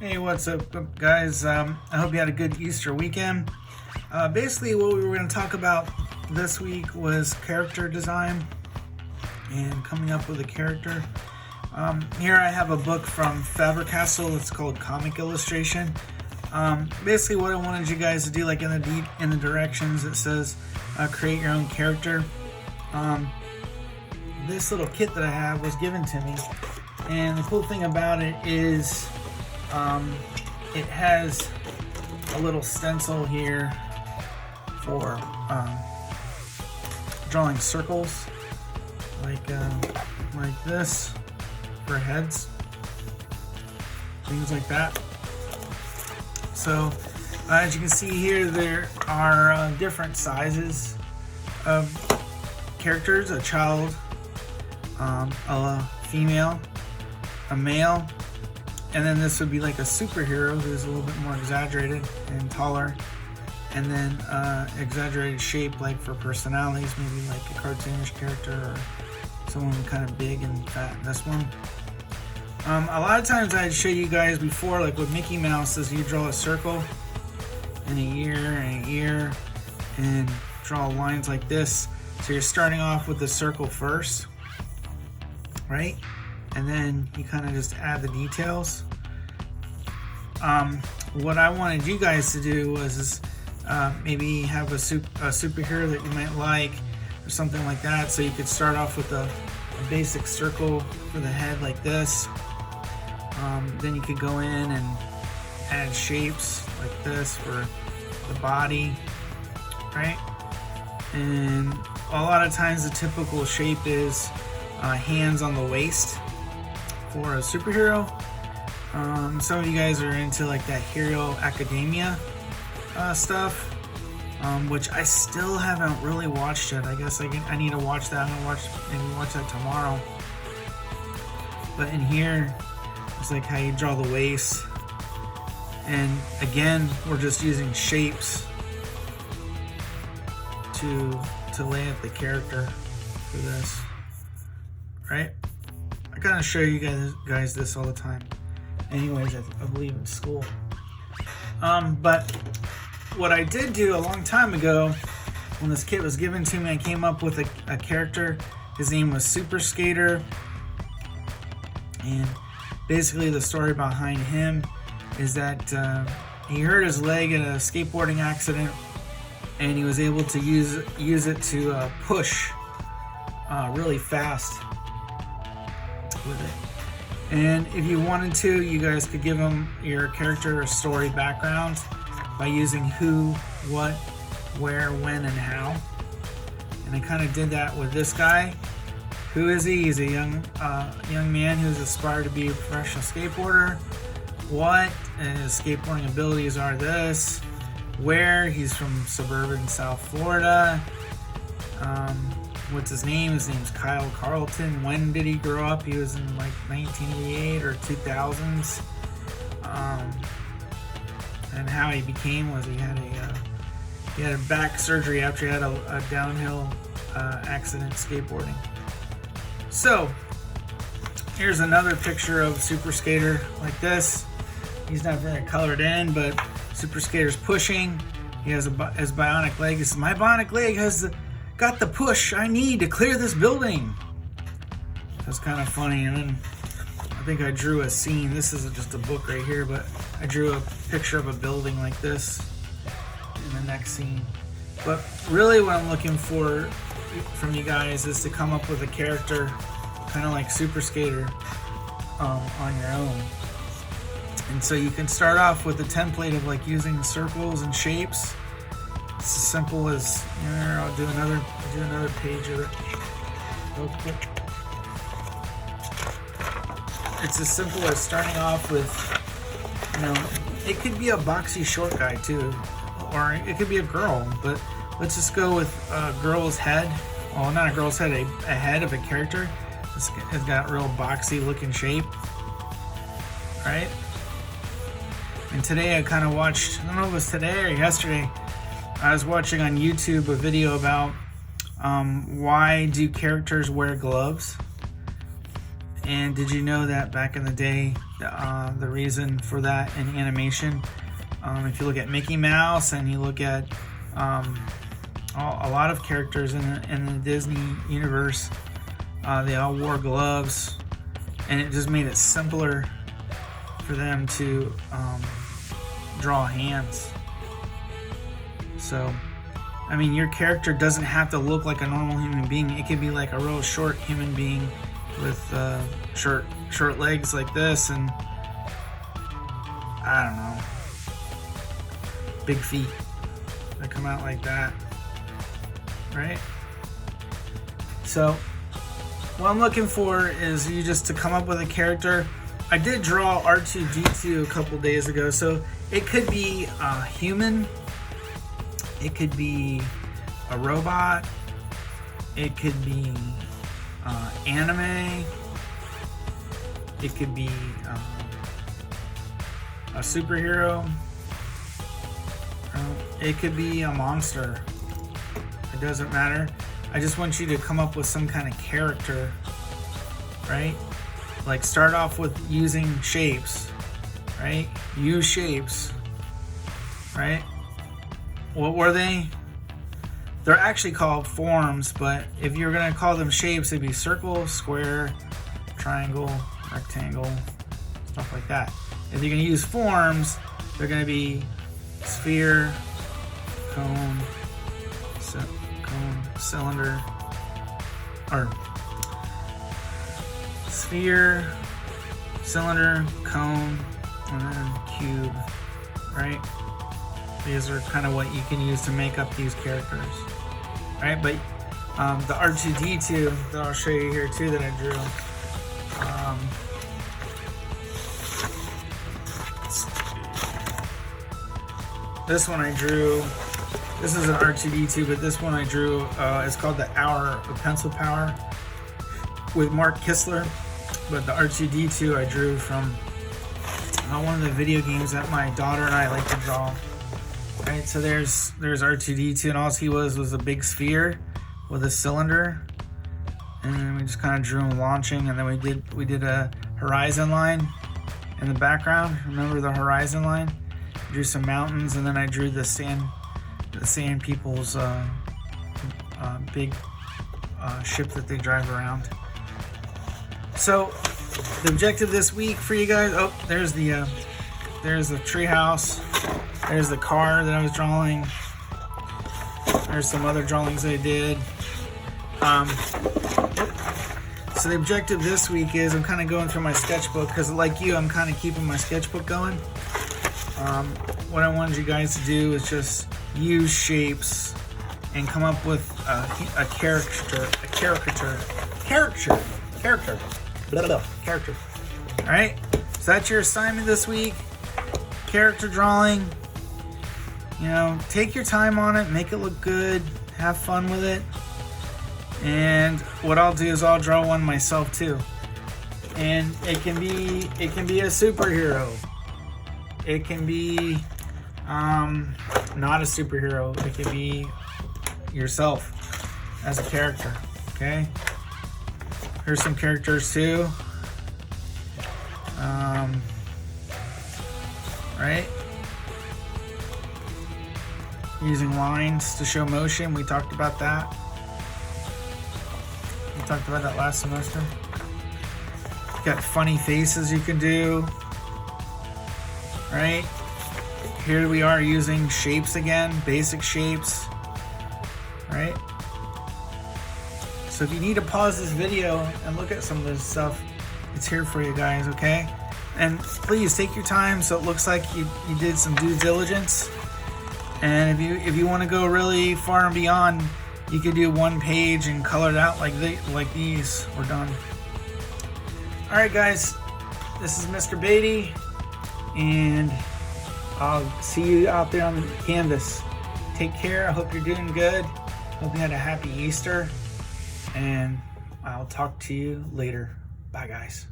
Hey, what's up, guys? I hope you had a good Easter weekend. Basically, what we were going to talk about this week was character design and coming up with a character. Here I have a book from Faber-Castell. It's called Comic Illustration. Basically, what I wanted you guys to do, like in the directions, it says create your own character. This little kit that I have was given to me, and the cool thing about it is it has a little stencil here for drawing circles, like this for heads, things like that. So as you can see here, there are different sizes of characters: a child, a female, a male, and then this would be like a superhero who's a little bit more exaggerated and taller, and then exaggerated shape like for personalities, maybe like a cartoonish character or someone kind of big and fat. This one. A lot of times I'd show you guys before, like with Mickey Mouse, is you draw a circle and a year and a year and draw lines like this. So you're starting off with the circle first, right? And then you kind of just add the details. What I wanted you guys to do was maybe have a superhero that you might like or something like that. So you could start off with a basic circle for the head like this. Then you could go in and add shapes like this for the body, right? And a lot of times the typical shape is hands on the waist for a superhero. Some of you guys are into like that Hero Academia stuff, which I still haven't really watched yet. I guess I need to watch that. I'm gonna watch that tomorrow. But in here, it's like how you draw the waist, and again, we're just using shapes to lay out the character for this, right? I kind of show you guys this all the time. Anyways, I believe in school. But what I did do a long time ago, when this kit was given to me, I came up with a character. His name was Super Skater, and basically the story behind him is that he hurt his leg in a skateboarding accident, and he was able to use it to push really fast with it. And if you wanted to, you guys could give him your character a story background by using who, what, where, when, and how. And I kind of did that with this guy. Who is he? He's a young man who's aspired to be a professional skateboarder. What his skateboarding abilities are this. Where? He's from suburban South Florida. What's his name? His name's Kyle Carlton. When did he grow up? He was in like 1988 or 2000s. And how he became was he had a back surgery after he had a downhill accident skateboarding. So here's another picture of Super Skater like this. He's not very colored in, but Super Skater's pushing. He has his bionic leg. He says, "My bionic leg has got the push I need to clear this building." That's kind of funny. And then I think I drew a scene. This is just a book right here, but I drew a picture of a building like this in the next scene. But really what I'm looking for from you guys is to come up with a character kind of like Super Skater on your own. And so you can start off with a template of like using circles and shapes. It's as simple as, I'll do another page of it real quick. It's as simple as starting off with, it could be a boxy short guy too, or it could be a girl, but let's just go with a girl's head. Well, not a girl's head, a head of a character. It's got real boxy looking shape, right? And today I kind of watched, I don't know if it was today or yesterday, I was watching on YouTube a video about why do characters wear gloves. And did you know that back in the day, the reason for that in animation, if you look at Mickey Mouse and you look at a lot of characters in the Disney universe, they all wore gloves, and it just made it simpler for them to draw hands. So, I mean, your character doesn't have to look like a normal human being. It could be like a real short human being with short legs like this, and I don't know, big feet that come out like that, right? So what I'm looking for is you just to come up with a character. I did draw R2-D2 a couple days ago, so it could be a human, it could be a robot, it could be anime, it could be a superhero, it could be a monster. It doesn't matter. I just want you to come up with some kind of character, right? Like start off with using shapes, right? Use shapes, right? What were they? They're actually called forms, but if you're gonna call them shapes, it'd be circle, square, triangle, rectangle, stuff like that. If you're gonna use forms, they're gonna be sphere, cone, cylinder, or sphere, cylinder, cone, and then cube, right? These are kind of what you can use to make up these characters, right? But the R2-D2 that I'll show you here too that I drew, this one I drew, this is an R2-D2, but this one I drew, it's called the Hour of Pencil Power with Mark Kistler. But the R2-D2 I drew from one of the video games that my daughter and I like to draw. Right, so there's R2-D2, and all he was a big sphere with a cylinder, and then we just kind of drew him launching, and then we did a horizon line in the background. Remember the horizon line? Drew some mountains, and then I drew the sand people's big ship that they drive around. So the objective this week for you guys, there's the tree house, there's the car that I was drawing, there's some other drawings I did. So the objective this week is I'm kind of going through my sketchbook, because like you, I'm kind of keeping my sketchbook going. What I wanted you guys to do is just use shapes and come up with a character. All right, so that's your assignment this week. Character drawing. You know, take your time on it, make it look good, have fun with it. And what I'll do is I'll draw one myself too. And it can be a superhero. It can be not a superhero. It can be yourself as a character. Okay. Here's some characters too. Right? Using lines to show motion. We talked about that. We talked about that last semester. You got funny faces you can do. Right? Here we are using shapes again, basic shapes. Right? So if you need to pause this video and look at some of this stuff, it's here for you guys, okay? And please take your time so it looks like you did some due diligence. And if you want to go really far and beyond, you could do one page and color it out like these. We're done. All right, guys. This is Mr. Beatty, and I'll see you out there on the canvas. Take care. I hope you're doing good. Hope you had a happy Easter, and I'll talk to you later. Bye, guys.